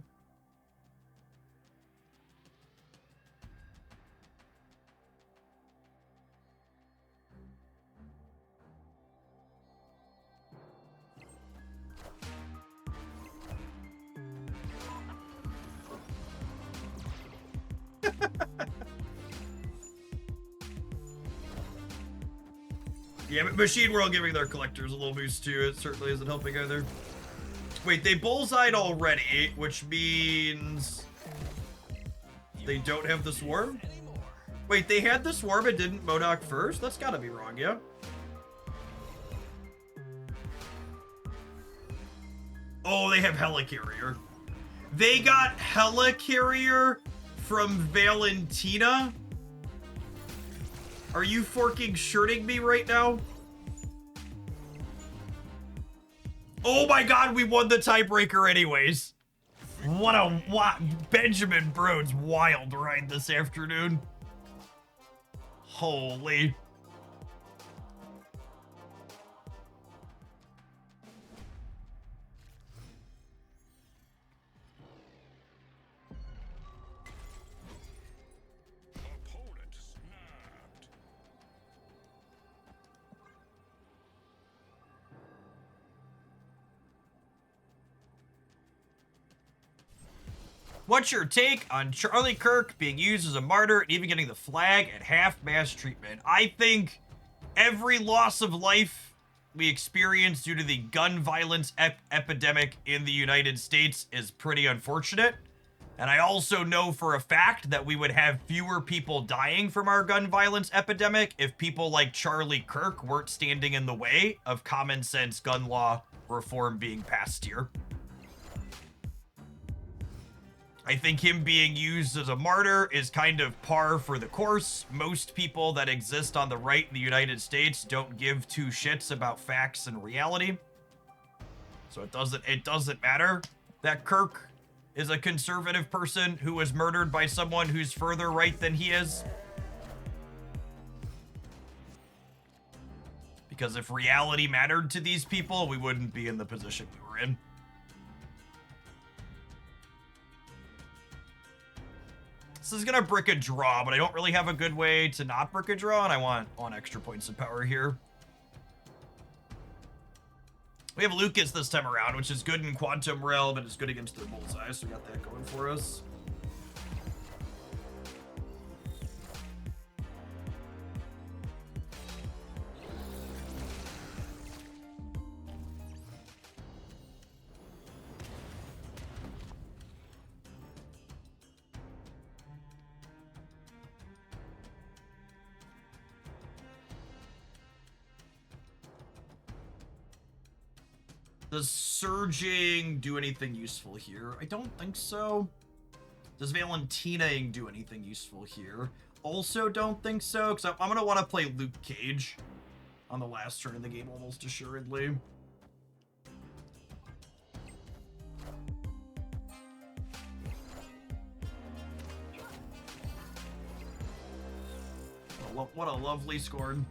S1: Yeah, but Machine World giving their collectors a little boost too. It certainly isn't helping either. Wait, they bullseyed already, which means they don't have the swarm? Wait, they had the swarm and didn't Modok first? That's gotta be wrong, yeah? Oh, they have Helicarrier. They got Helicarrier from Valentina? Are you forking shirting me right now? Oh my god, we won the tiebreaker anyways. What Benjamin Brode's wild ride this afternoon. Holy.
S2: Opponent snapped.
S1: What's your take on Charlie Kirk being used as a martyr and even getting the flag at half-mast treatment? I think every loss of life we experience due to the gun violence epidemic in the United States is pretty unfortunate. And I also know for a fact that we would have fewer people dying from our gun violence epidemic if people like Charlie Kirk weren't standing in the way of common sense gun law reform being passed here. I think him being used as a martyr is kind of par for the course. Most people that exist on the right in the United States don't give two shits about facts and reality. So it doesn't matter that Kirk is a conservative person who was murdered by someone who's further right than he is. Because if reality mattered to these people, we wouldn't be in the position we were in. This is gonna brick a draw, but I don't really have a good way to not brick a draw, and I want extra points of power here. We have Lucas this time around, which is good in Quantum Realm, and it's good against their Bullseye, so we got that going for us. Does Surging do anything useful here? I don't think so. Does Valentinaing do anything useful here? Also don't think so, because I'm going to want to play Luke Cage on the last turn of the game almost assuredly. What a lovely scorn.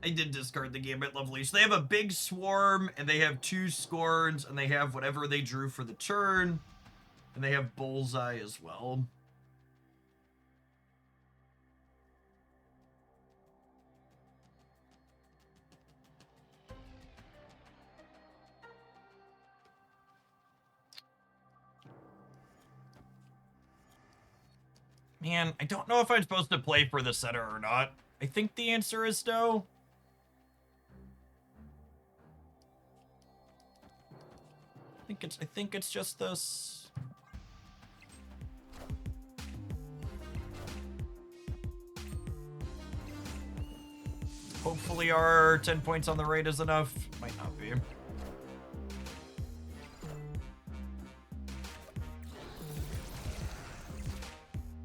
S1: I did discard the Gambit Lovely. So they have a big swarm, and they have two scorns, and they have whatever they drew for the turn. And they have Bullseye as well. Man, I don't know if I'm supposed to play for the center or not. I think the answer is no. I think it's just this. Hopefully our 10 points on the right is enough. Might not be.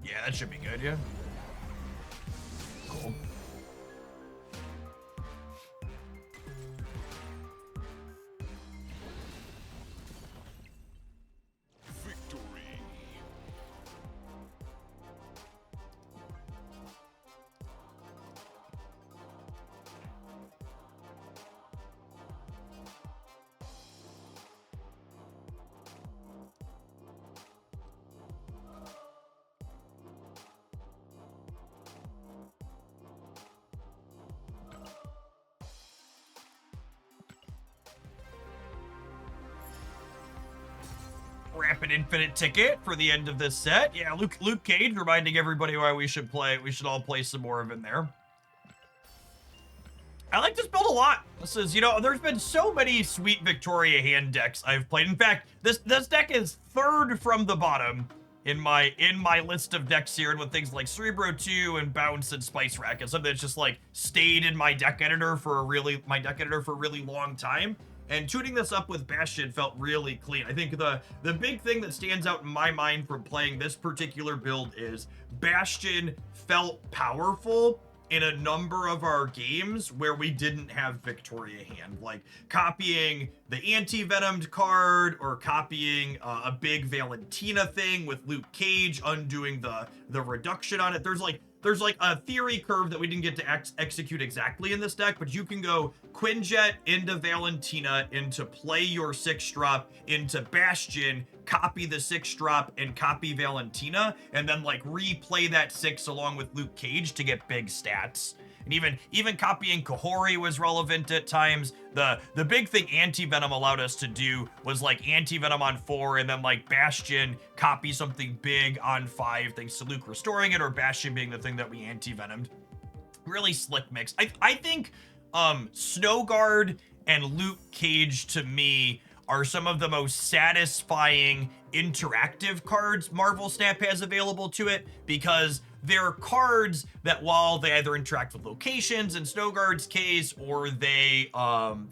S1: Yeah, that should be good, yeah. Cool.
S2: Victory.
S1: rapid infinite ticket for the end of this set. Yeah, Luke Cage reminding everybody why we should all play some more of in there. I like this build a lot. This is, you know, there's been so many sweet Victoria hand decks I've played. In fact, this deck is third from the bottom in my list of decks here, and with things like Cerebro 2 and Bounce and Spice Rack, and something that's just like stayed in my deck editor for a really long time. And tuning this up with Bastion felt really clean. I think the big thing that stands out in my mind from playing this particular build is Bastion felt powerful in a number of our games where we didn't have Victoria hand, like copying the anti-venomed card or copying a big Valentina thing with Luke Cage, undoing the reduction on it. There's like a theory curve that we didn't get to execute exactly in this deck, but you can go Quinjet into Valentina, into play your 6-drop, into Bastion, copy the 6-drop, and copy Valentina, and then like replay that 6 along with Luke Cage to get big stats. And even copying Kahori was relevant at times. The big thing Anti-Venom allowed us to do was like Anti-Venom on 4, and then like Bastion copy something big on 5, thanks to Luke restoring it, or Bastion being the thing that we Anti-Venomed. Really slick mix. I think Snowguard and Luke Cage, to me, are some of the most satisfying interactive cards Marvel Snap has available to it, because they're cards that, while they either interact with locations in Snowguard's case, or they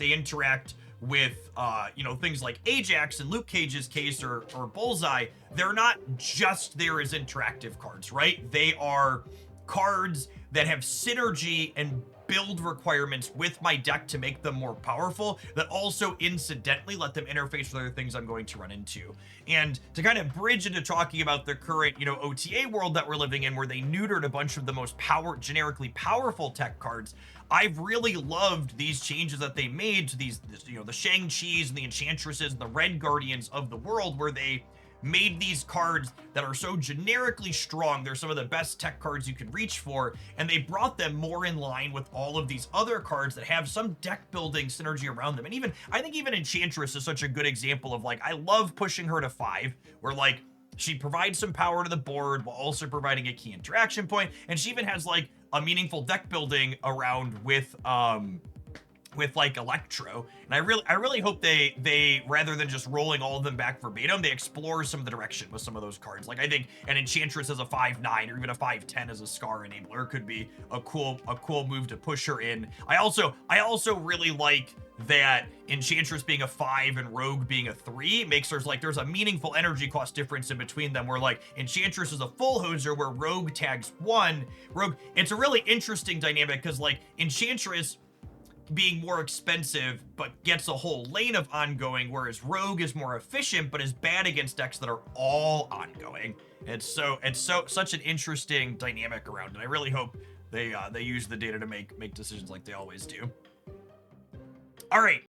S1: interact with you know, things like Ajax in Luke Cage's case, or Bullseye, they're not just there as interactive cards, right? They are cards that have synergy and build requirements with my deck to make them more powerful, that also incidentally let them interface with other things I'm going to run into. And to kind of bridge into talking about the current, you know, OTA world that we're living in, where they neutered a bunch of the most generically powerful tech cards, I've really loved these changes that they made to these, you know, the Shang-Chis and the Enchantresses and the Red Guardians of the world, where they made these cards that are so generically strong. They're some of the best tech cards you can reach for, and they brought them more in line with all of these other cards that have some deck building synergy around them. And even, I think even Enchantress is such a good example of, like, I love pushing her to 5, where like she provides some power to the board while also providing a key interaction point, and she even has like a meaningful deck building around with like Electro. And I really hope they rather than just rolling all of them back verbatim, they explore some of the direction with some of those cards. Like, I think an Enchantress as a 5/9 or even a 5/10 as a Scar enabler could be a cool move to push her in. I also really like that Enchantress being a 5 and Rogue being a 3 makes there's a meaningful energy cost difference in between them, where like Enchantress is a full hoser where Rogue tags 1. It's a really interesting dynamic, because like Enchantress being more expensive but gets a whole lane of ongoing, whereas Rogue is more efficient but is bad against decks that are all ongoing. It's such an interesting dynamic around it. I really hope they use the data to make decisions like they always do. All right,